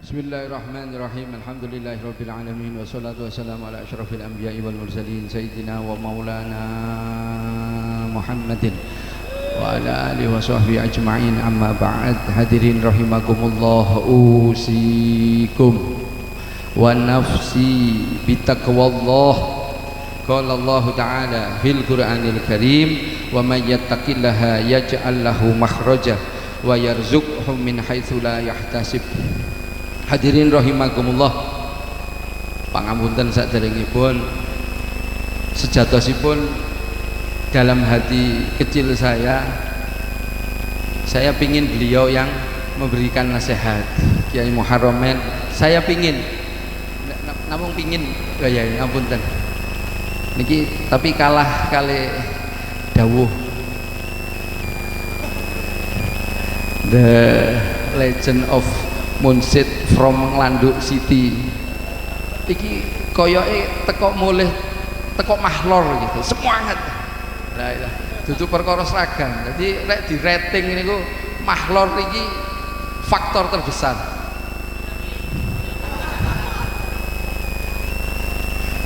Bismillahirrahmanirrahim. Alhamdulillahirabbil alamin wassalatu wassalamu ala asyrafil anbiya'i wal mursalin sayyidina wa maulana Muhammadin wa ala alihi wa sahbihi ajma'in. Amma ba'd. Hadirin rahimakumullah, usikum wa nafsi bitaqwallah. Qala Allah Ta'ala fil Qur'anil Karim, wa may yattaqillaha yaj'al lahu makhraja wa yarzuqhu min haitsu la yahtasib. Hadirin rahimakumullah, pangapunten saderengipun, sejatosipun dalam hati kecil saya pingin beliau yang memberikan nasihat, Kiai Muharramen. Saya pingin, namun pingin, ya ngapunten niki, tapi kalah kali dawuh The Legend of Munsid from Landuk City. Iki koyoke teko mulih teko mahlor gitu, semangat. Lah iya, dudu perkara seragam. Jadi lek di rating niku mahlor iki faktor terbesar.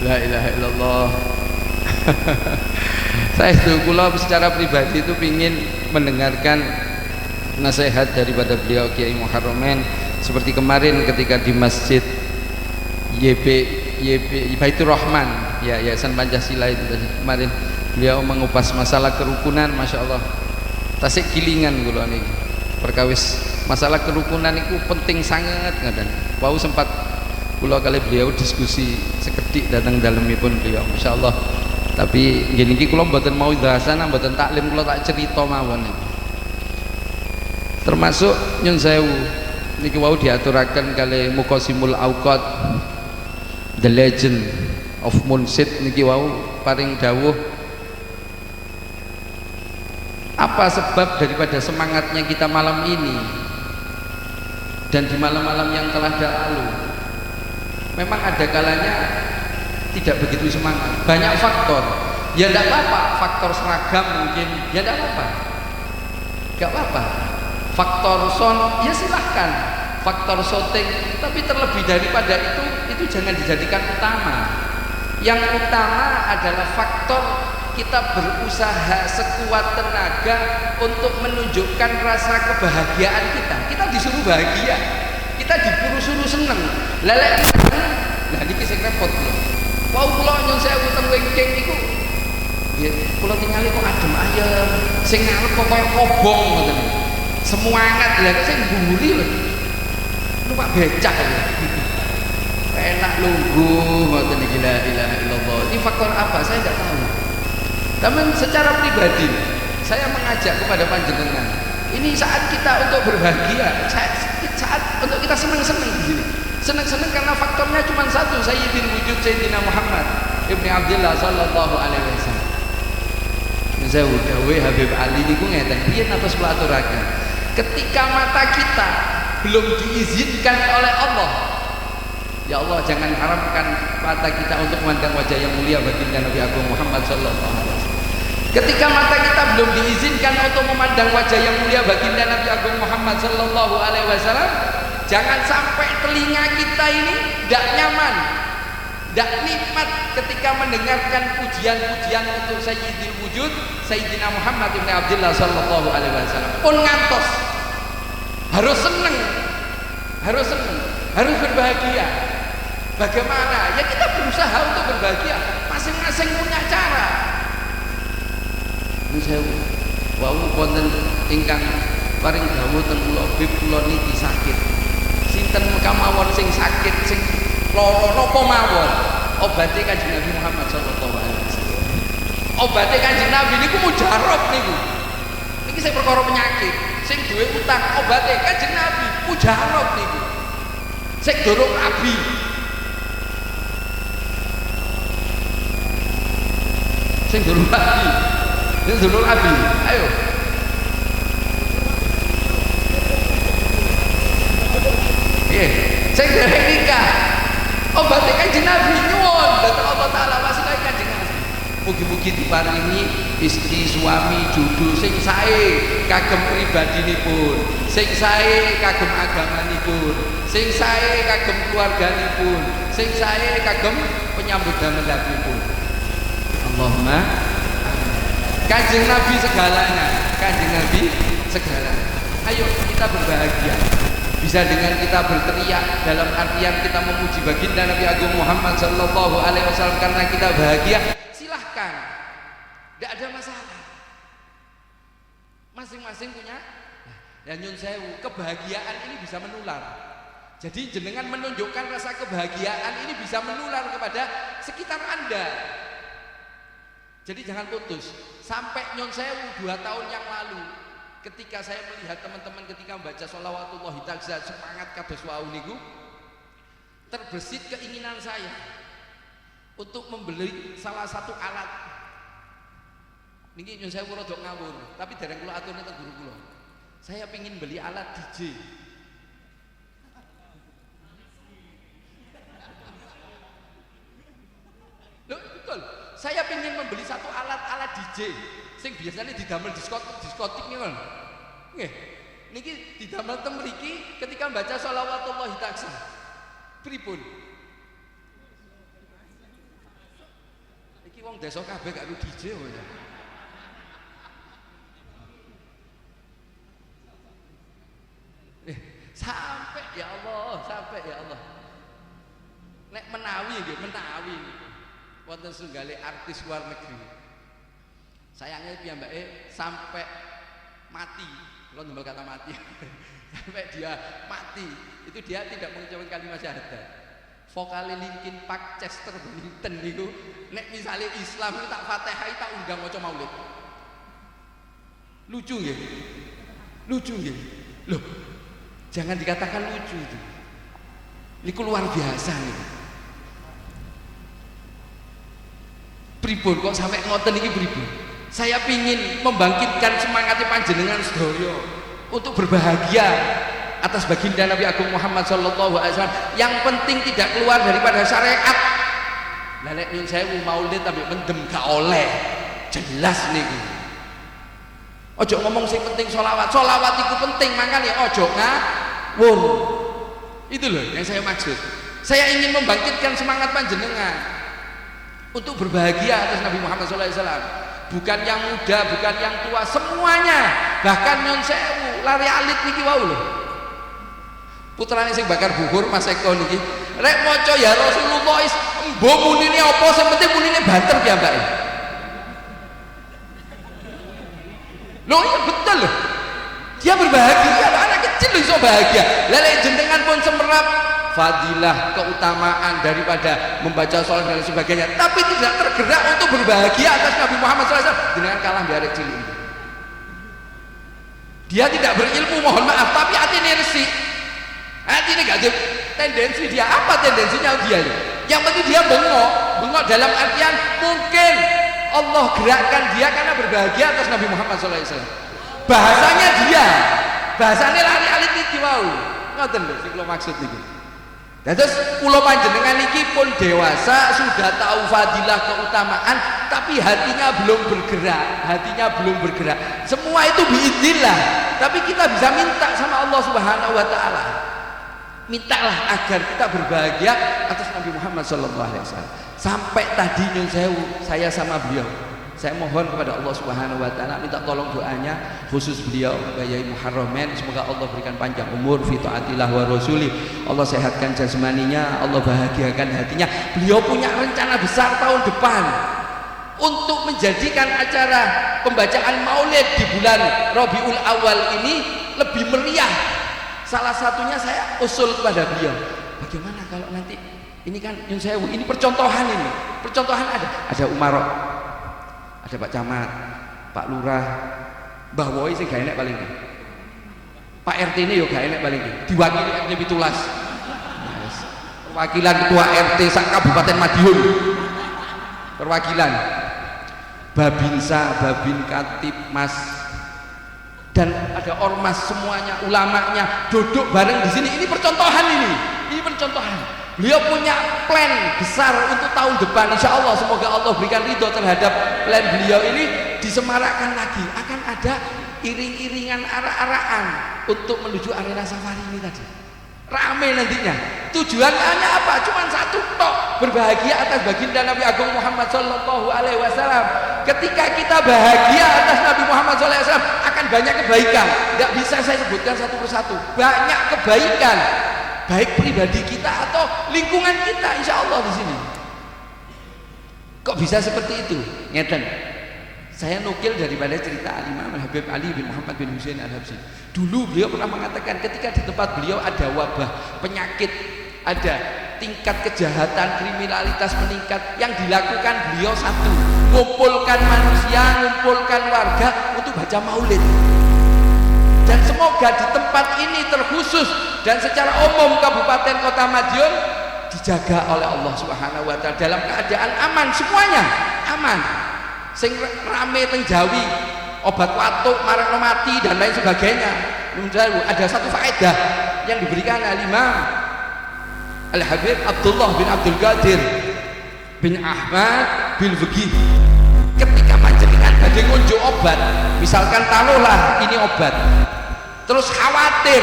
La ilaha illallah. Saya kula secara pribadi itu ingin mendengarkan nasihat daripada beliau Kiai Muharramen, seperti kemarin ketika di Masjid YB Baitur Rahman, ya Yayasan Pancasila itu tadi. Kemarin beliau mengupas masalah kerukunan, Masya Allah. Tasik gilingan kula niki. Perkawis masalah kerukunan itu penting sangat ngaten. Wau sempat kula kali beliau diskusi sekedik datang dalemipun beliau, Masya Allah. Tapi gini iki kula mboten mau bahasan, mboten taklim, kula tak cerita mawon iki. Termasuk nyun sewu niki wau diaturaken kali Muqasimul Auqat The Legend of Munsid niki wau paring dawuh, apa sebab daripada semangatnya kita malam ini dan di malam-malam yang telah lalu. Memang ada kalanya tidak begitu semangat, banyak faktor. Ya tidak apa-apa, faktor seragam mungkin, ya tidak apa-apa, gak apa-apa. Faktor son, ya silahkan. Faktor syuting, tapi terlebih daripada itu jangan dijadikan utama. Yang utama adalah faktor kita berusaha sekuat tenaga untuk menunjukkan rasa kebahagiaan kita. Kita disuruh bahagia, kita disuruh seneng. Lelek, lah niki sing repot lho. Wau kula nyun sewu teng wingking niku, ya kula tingali kok adem ayem, sing ngarep kok koyo kobong ngoten. Semangat lah, sing mburi lho. Numpak becak lho. Enak lungguh ngoten iki, la ilaha illallah. Ini faktor apa? Saya enggak tahu. Tapi secara pribadi saya mengajak kepada panjenengan. Ini saat kita untuk berbahagia, saat untuk kita senang-senang di sini. Senang-senang karena faktornya cuma satu, Sayyidil Wujud Sayyidina Muhammad Ibni Abdillah sallallahu alaihi wasallam. Saya udah Habib Ali niku ngeten, piye napa aturaken. Ketika mata kita belum diizinkan oleh Allah, ya Allah jangan haramkan mata kita untuk memandang wajah yang mulia baginda Nabi Agung Muhammad sallallahu alaihi wasallam. Ketika mata kita belum diizinkan untuk memandang wajah yang mulia baginda Nabi Agung Muhammad sallallahu alaihi wasallam, jangan sampai telinga kita ini tidak nyaman, tidak nikmat ketika mendengarkan pujian-pujian untuk Sayyidil Wujud Sayyidina Muhammad ibn Abdillah sallallahu alaihi wasallam. Pun ngantos, harus seneng, harus berbahagia. Bagaimana? Ya kita berusaha untuk berbahagia, masing-masing punya cara. Ini saya wau wonten ingkang paring dawuh teng kula, bib kula niki sakit. Sinten kemawon sing sakit, sing lara napa mawon, obate Kanjeng Nabi Muhammad sallallahu alaihi wasallam. Obate Kanjeng Nabi niku mujarab niku. Niki sing perkara penyakit, sing duwe utang, obate Kanjeng Nabi mujarab niku. Sing durung rabi. Sing durung rabi. Sing durung rabi. Ayo. Saya dereng nikah, obate Kanjeng Nabi nyuwun dhateng Allah Taala wasilah Kanjeng Nabi. Mugi-mugi diparingi istri suami judul sing sae kagem pribadinipun, sing sae kagem agamanipun, sing sae kagem keluarganipun, sing sae kagem penyambut damelanipun. Allahumma Kanjeng Nabi segalanya, Kanjeng Nabi segalanya. Ayo kita berbahagia. Bisa dengan kita berteriak dalam artian kita memuji baginda Nabi Agung Muhammad sallallahu alaihi wasallam karena kita bahagia, silahkan. Tidak ada masalah. Masing-masing punya. Dan nyun sewu, kebahagiaan ini bisa menular. Jadi jenengan menunjukkan rasa kebahagiaan ini bisa menular kepada sekitar Anda. Jadi jangan putus. Sampai nyun sewu 2 tahun yang lalu, ketika saya melihat teman-teman ketika membaca sholawatullahi ta'ala semangat kados wau niku, terbersit keinginan saya untuk membeli salah satu alat. Niki nyun sewu rada ngawur, tapi dereng kula aturne teng guru kula. Saya ingin beli alat DJ. Loh, betul. Saya ingin membeli satu alat DJ sing biasanya didamel diskotik nih kan. Nggih. Niki didamel teng mriki ketika membaca sholawatullahi ta'ala. Pripun? Iki wong desa kabeh gak DJ kok ya. Sampai ya Allah, sampai ya Allah. Nek menawi nggih, menawi. Wonten sunggale artis luar negeri. Sayangnya piyambake sampai mati. Kalau nembel kata mati. Sampai dia mati, itu dia tidak mengucapkan kalimat syahadat. Vokale Linkin Park Chester Bennington niku nek misalnya Islam itu tak Fatihah tak undang maca maulid. Lucu nggih? Lucu nggih? Loh, jangan dikatakan lucu itu. Ini luar biasa nih. Pripun kok sampai ngoten iki pripun? Saya pingin membangkitkan semangatnya panjenengan sedaya untuk berbahagia atas baginda Nabi Agung Muhammad sallallahu alaihi wasallam. Yang penting tidak keluar daripada syariat. Lah nek nyun sewu maulid tapi mendem gak oleh. Jelas niki. Ojo ngomong sing penting sholawat. Sholawat itu penting, makanya ojo ngawur. Itu loh yang saya maksud. Saya ingin membangkitkan semangat panjenengan untuk berbahagia atas Nabi Muhammad SAW. Bukan yang muda, bukan yang tua, semuanya. Bahkan nyun sewu lari alit niki wau lho. Putrane sing bakar bubur Mas Eko niki. Rek maca ya Rasulullah mbok munine apa sing penting munine banter piyambake. Loh iya betul loh. Dia berbahagia, anak kecil bisa bahagia. Lele jenengan pun semerap fadilah, keutamaan daripada membaca sholat dan sebagainya, tapi tidak tergerak untuk berbahagia atas Nabi Muhammad SAW. Jenengan kalah di arek cilik. Dia tidak berilmu, mohon maaf, tapi hatinya resik. Hatinya gak ada tendensi dia. Apa tendensinya dia? Yang penting dia bengok dalam artian mungkin Allah gerakkan dia karena berbahagia atas Nabi Muhammad SAW. Bahasanya lari alit iki wau. Ngoten lho sing kula maksud niki. Terus kula panjenengan niki pun dewasa, sudah tahu fadilah keutamaan, tapi hatinya belum bergerak. Semua itu biidznillah, tapi kita bisa minta sama Allah Subhanahu wa taala. Mintalah agar kita berbahagia atas Nabi Muhammad SAW. Sampai tadi nyun sewu saya sama beliau, saya mohon kepada Allah Subhanahu wa taala, minta tolong doanya khusus beliau Yai Muharramen, semoga Allah berikan panjang umur fi taatillah wa rasuli, Allah sehatkan jasmaninya, Allah bahagiakan hatinya. Beliau punya rencana besar tahun depan untuk menjadikan acara pembacaan maulid di bulan Rabiul Awal ini lebih meriah. Salah satunya saya usul kepada beliau, bagaimana kalau nanti ini kan nyun sewu, ini percontohan ada umarok, ada Pak Camat, Pak Lurah, Mbah Woi sing gak enek paling iki. Pak RT ini yo gak enek paling iki. Diwakili RT 17. Yes. Perwakilan ketua RT sak Kabupaten Madiun. Perwakilan Babinsa, Babin Katib, Mas, dan ada ormas semuanya, ulamanya duduk bareng di sini. Ini percontohan ini. Ini percontohan. Beliau punya plan besar untuk tahun depan. Insya Allah semoga Allah berikan ridho terhadap plan beliau ini, disemarakkan lagi. Akan ada iring-iringan arak-arakan untuk menuju arena safari ini tadi. Rame nantinya. Tujuannya apa? Cuman satu tok, berbahagia atas baginda Nabi Agung Muhammad Sallallahu Alaihi Wasallam. Ketika kita bahagia atas Nabi Muhammad Sallallahu Alaihi Wasallam, akan banyak kebaikan. Tidak bisa saya sebutkan satu persatu. Banyak kebaikan, baik pribadi kita atau lingkungan kita, insya Allah di sini. Kok bisa seperti itu? Ngeten. Saya nukil daripada cerita Imam Habib Ali bin Muhammad bin Husain Al-Habsyi. Dulu beliau pernah mengatakan ketika di tempat beliau ada wabah, penyakit, ada tingkat kejahatan, kriminalitas meningkat, yang dilakukan beliau satu, ngumpulkan manusia, ngumpulkan warga untuk baca maulid. Dan semoga di tempat ini terkhusus dan secara umum Kabupaten Kota Madiun dijaga oleh Allah Subhanahu wa taala dalam keadaan aman, semuanya aman. Sing rame teng Jawi, obat watuk, marakno mati dan lain sebagainya. Ada satu faedah yang diberikan Al-Imam Al-Habib Abdullah bin Abdul Qadir bin Ahmad bin Fiqih. Ketika panjenengan badhe ngunjuk obat, misalkan taruhlah ini obat, terus khawatir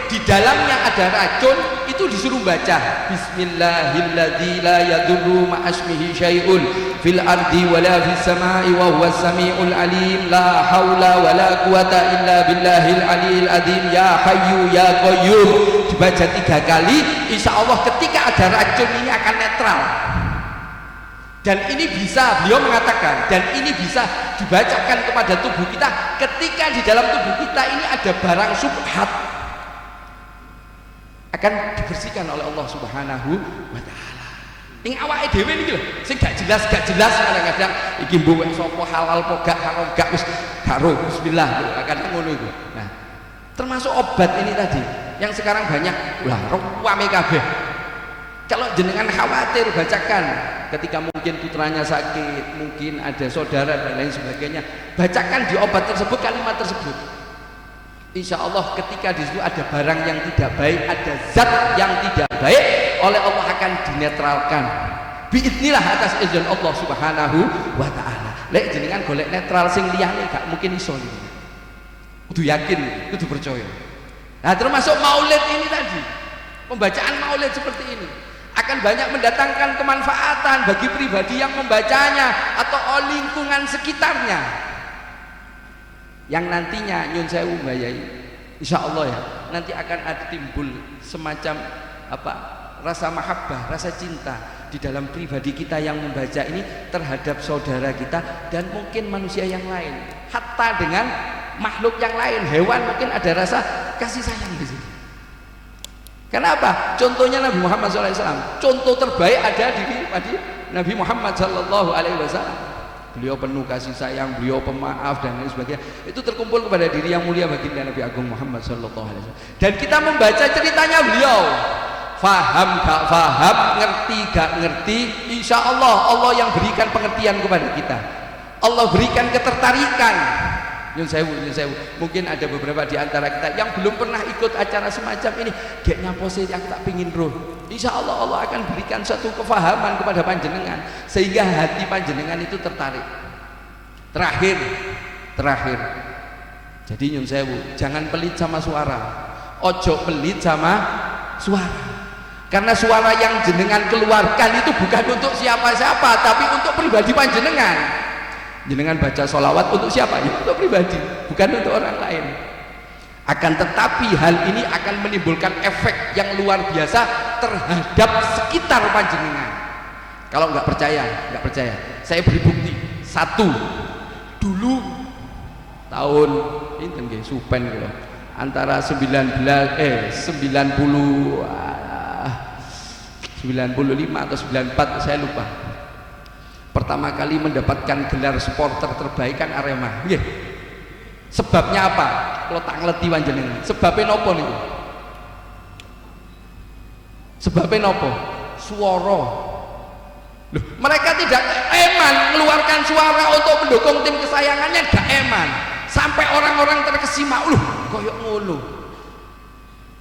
di dalamnya ada racun, itu disuruh baca Bismillahilladzi la yadurru ma'asmihi syai'un fil ardi wala fis sama'i wa huwas sami'ul alim la haula wala quwata illa billahil aliyil azim ya hayyu ya qayyum. Dibaca 3 kali, insya Allah ketika ada racun ini akan netral. Dan ini bisa, beliau mengatakan, dan ini bisa dibacakan kepada tubuh kita ketika di dalam tubuh kita ini ada barang subhat, akan dibersihkan oleh Allah Subhanahu wa taala. Ing awake dhewe niki lho, sing gak jelas kadang-kadang iki mbok sapa halal apa gak haram gak wis karo bismillah akan ngono iku. Nah, termasuk obat ini tadi yang sekarang banyak lah rame kabeh. Kalau jenengan khawatir, bacakan ketika mungkin putranya sakit, mungkin ada saudara dan lain sebagainya, bacakan di obat tersebut kalimat tersebut. Insya Allah ketika di situ ada barang yang tidak baik, ada zat yang tidak baik, oleh Allah akan dinetralkan. Biidznillah atas izin Allah Subhanahu wa taala. Lek jenengan golek netral sing liyane gak mungkin iso iki. Kudu yakin, kudu percaya. Nah, termasuk maulid ini tadi. Pembacaan maulid seperti ini akan banyak mendatangkan kemanfaatan bagi pribadi yang membacanya atau lingkungan sekitarnya, yang nantinya nyun sewu mbayai, insya Allah ya, nanti akan ada timbul semacam apa, rasa mahabbah, rasa cinta di dalam pribadi kita yang membaca ini terhadap saudara kita dan mungkin manusia yang lain, hatta dengan makhluk yang lain, hewan mungkin ada rasa kasih sayang di sini. Kenapa? Contohnya Nabi Muhammad SAW. Contoh terbaik ada di Nabi Muhammad SAW. Beliau penuh kasih sayang, beliau pemaaf dan lain sebagainya. Itu terkumpul kepada diri yang mulia baginda Nabi Agung Muhammad SAW. Dan kita membaca ceritanya beliau. Faham gak faham, ngerti gak ngerti, insya Allah Allah yang berikan pengertian kepada kita. Allah berikan ketertarikan. Nyun sewu. Mungkin ada beberapa di antara kita yang belum pernah ikut acara semacam ini. Kayaknya posisi aku tak pingin roh. Insya Allah Allah akan berikan satu kefahaman kepada panjenengan sehingga hati panjenengan itu tertarik. Terakhir. Jadi nyun sewu, jangan pelit sama suara. Ojo pelit sama suara. Karena suara yang jenengan keluarkan itu bukan untuk siapa-siapa, tapi untuk pribadi panjenengan. Jenengan baca sholawat untuk siapa? Ya, untuk pribadi, bukan untuk orang lain. Akan tetapi hal ini akan menimbulkan efek yang luar biasa terhadap sekitar panjenengan. Kalau nggak percaya, saya beri bukti. Satu, dulu tahun ini supen gitu, antara 95 atau 94 saya lupa. Pertama kali mendapatkan gelar supporter terbaik kan Arema. Nggih. Sebabnya apa? Kalau tak ngerti panjenengan. Sebabnya nopo niku? Sebabnya nopo? Suara. Loh, mereka tidak eman mengeluarkan suara untuk mendukung tim kesayangannya, gak eman. Sampai orang-orang terkesima, koyok ngono.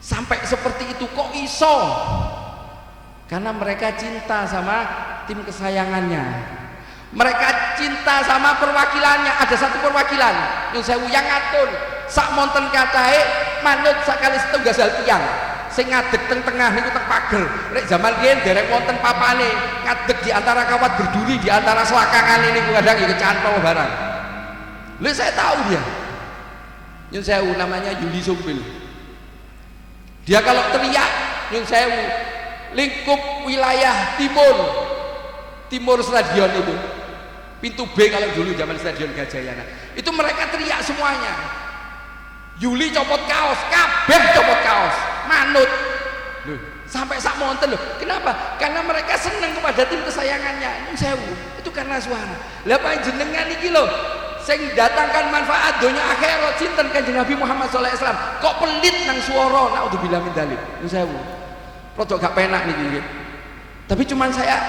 Sampai seperti itu kok iso? Karena mereka cinta sama tim kesayangannya, mereka cinta sama perwakilannya. Ada satu perwakilan yang sewu yang ngatur sak monten katahe manut sakali setunggal tiang sing ngadeg teng tengah niku teng pager. Lek zaman riyen derek wonten papane, ngadeg di antara kawat berduri, di antara selakangane niku kadang ya kecantol barang. Lha saya tahu dia. Nyun sewu namanya Yuli Sumpil. Dia kalau teriak nyun sewu lingkup wilayah timur stadion itu, pintu B kalau dulu zaman stadion Gajayana itu mereka teriak semuanya. Yuli copot kaos, kabeh copot kaos, manut loh, sampai sak monten loh. Kenapa? Karena mereka senang kepada tim kesayangannya. Nyun sewu itu karena suara. Lah panjenengan iki lho sing datangkan manfaat dunia akhirat sinten Kanjeng Nabi Muhammad SAW, kok pelit nang swara, naudzubillah min dzalik. Nyun sewu rodok gak penak niki. Tapi cuman saya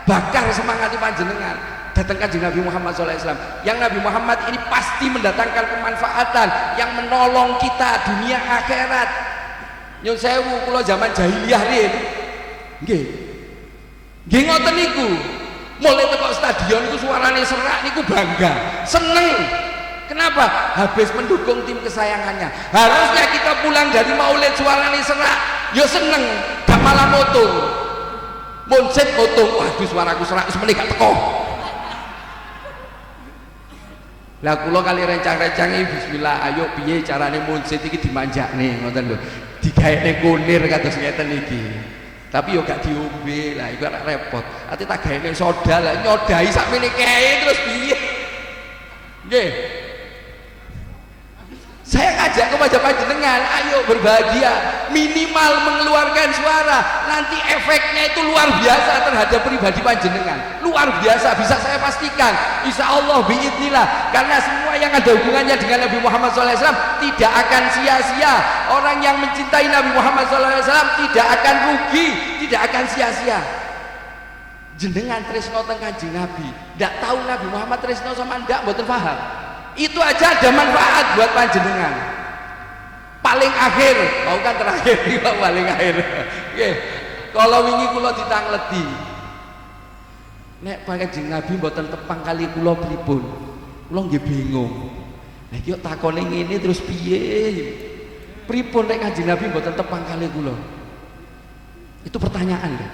bakar semangat panjenengan datang Kanjeng Nabi Muhammad SAW. Yang Nabi Muhammad ini pasti mendatangkan kemanfaatan yang menolong kita dunia akhirat. Nyun sewu kula zaman jahiliyah riyen nggih ngoten niku. Mulai teko stadion itu suarane serak niku bangga, seneng. Kenapa? Habis mendukung tim kesayangannya. Harusnya kita pulang dari maulid suarane serak, ya seneng, gak malah moto. Monset moto, waduh suaraku serak, semeneh gak teko. Lah kula kali rencang-rencangi bismillah, ayo piye carane monset iki dimanjakne ngoten lho. Digaekne kunir kados ngeten iki. Tapi yo gak diombe lah, iku repot. Ati tak gaene soda lah, nyodai sakmene kae terus piye? Nggih. Saya ngajak kepada panjenengan, ayo berbahagia, minimal mengeluarkan suara. Nanti efeknya itu luar biasa terhadap pribadi panjenengan. Luar biasa, bisa saya pastikan. Insya Allah biidznillah, karena semua yang ada hubungannya dengan Nabi Muhammad SAW tidak akan sia-sia. Orang yang mencintai Nabi Muhammad SAW tidak akan rugi, tidak akan sia-sia. Jenengan tresno teng Kanjeng Nabi, ndak tahu Nabi Muhammad tresno sama ndak, mboten paham. Itu aja ada manfaat buat panjenengan. Paling akhir, mau kan terakhir juga paling akhir. Kalau wingi kula ditangleti, nek Kanjeng Nabi mboten tepang kali kula pripun? Kula nggih bingung. Lah iki takone ngene terus piye? Pripun nek Kanjeng Nabi mboten tepang kali kula? Itu pertanyaan lho.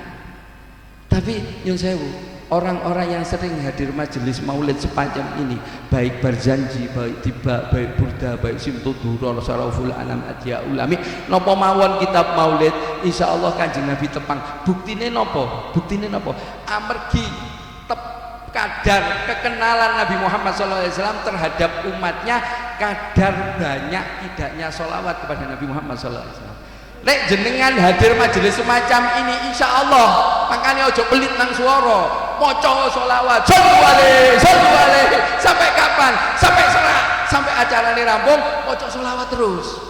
Tapi nyun sewu, orang-orang yang sering hadir majelis maulid sepanjang ini, baik Barzanji, baik Tiba, baik Burda, baik Simtuduror, Saraful Anam, Adya Ulami, nopo mawon kitab maulid, insya Allah Kanjeng Nabi tepang. Buktine nopo? Buktine nopo? Amergi kadar kekenalan Nabi Muhammad SAW terhadap umatnya, kadar banyak tidaknya sholawat kepada Nabi Muhammad SAW. Nek jenengan hadir majelis semacam ini, insya Allah makanya ojo pelit nang suara, moco sholawat, sallu alaihi, sampai kapan? Sampai serak, sampai acara ini rampung, moco sholawat terus.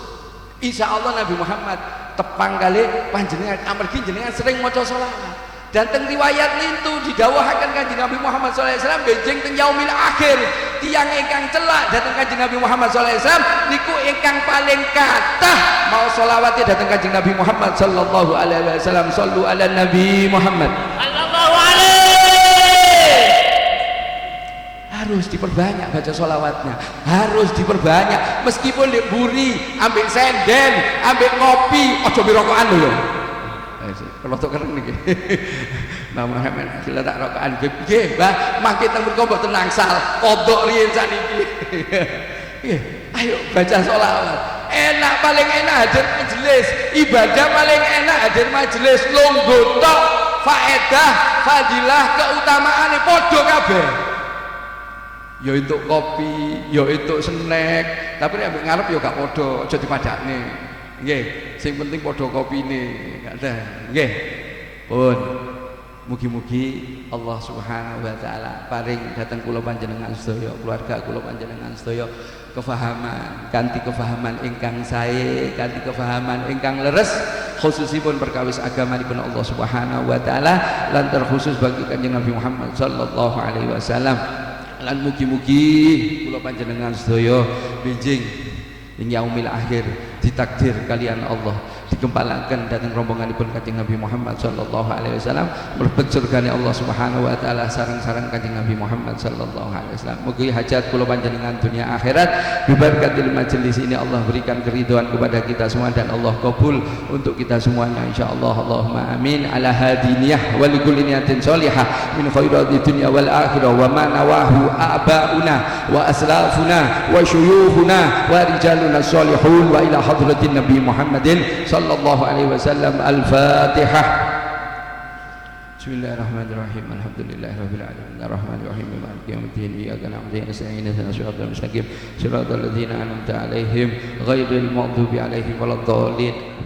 Insya Allah Nabi Muhammad tepang kali panjenengan, amargi jenengan sering moco sholawat. Dan teng riwayat lintu didawuhaken Kanjeng Nabi Muhammad SAW benjing teng yaumil akhir, tiang ingkang celak dateng Kanjeng Nabi Muhammad SAW niku ingkang paling kathah mau sholawatnya dateng Kanjeng Nabi Muhammad sallallahu alaihi wasallam. Shallu ala Nabi Muhammad sallallahu alaihi. Harus diperbanyak baca sholawatnya, harus diperbanyak. Meskipun di buri, ambil senden, ambil ngopi, ojo birokokan lho. Kalau tak keren nih, Mbak Muhammad, kita tak rokokan, gih, bah, makin tembur kau buat tenang sal, kodok rian saniki, ayo baca sholawat, enak paling enak hadir majelis, ibadah paling enak hadir majelis, longgo tok, faedah, fadilah, keutamaan podo kabeh, yo itu kopi, yo itu snack, tapi ambil ngarep yo gak podo, jadi pajakne. Nggih, sing penting padha kopine, gak ada. Nggih. Pun mugi-mugi Allah Subhanahu wa taala paring dhateng kula panjenengan sedaya, keluarga kula panjenengan sedaya kefahaman, kanthi kefahaman ingkang sae, kanthi kefahaman ingkang leres, khususipun perkawis agamanipun Allah Subhanahu wa taala lan terkhusus bagi Kanjeng Nabi Muhammad sallallahu alaihi wasallam. Lan mugi-mugi kula panjenengan sedaya benjing ing yaumil akhir ditakdir kalian Allah digempalaken datang rombonganipun Kanjeng Nabi Muhammad sallallahu alaihi wasallam mlebet surgane Allah Subhanahu wa taala sareng-sareng Kanjeng Nabi Muhammad sallallahu alaihi wasallam. Mugi hajat kula panjenengan dunia akhirat bibarakatil majelis ini Allah berikan keridhaan kepada kita semua dan Allah kabul untuk kita semuanya insyaallah. Allahumma amin ala hadiniyah wa likulli niyatin shalihah min khairati dunya wal akhirah wa ma nawahu abauna wa aslafuna wa syuyukhuna wa rijaluna shalihun wa ila hadratin Nabi Muhammadin sallallahu alaihi wasallam. Al-Fatihah. Bismillahirrahmanirrahim. Alhamdulillahirabbil alamin. Arrahmanir rahim. Maliki yaumiddin. Iyyaka na'budu wa nasta'inu ihdinas siratal mustaqim. Siratal ladzina an'amta 'alaihim ghairil maghdubi 'alaihim waladdallin.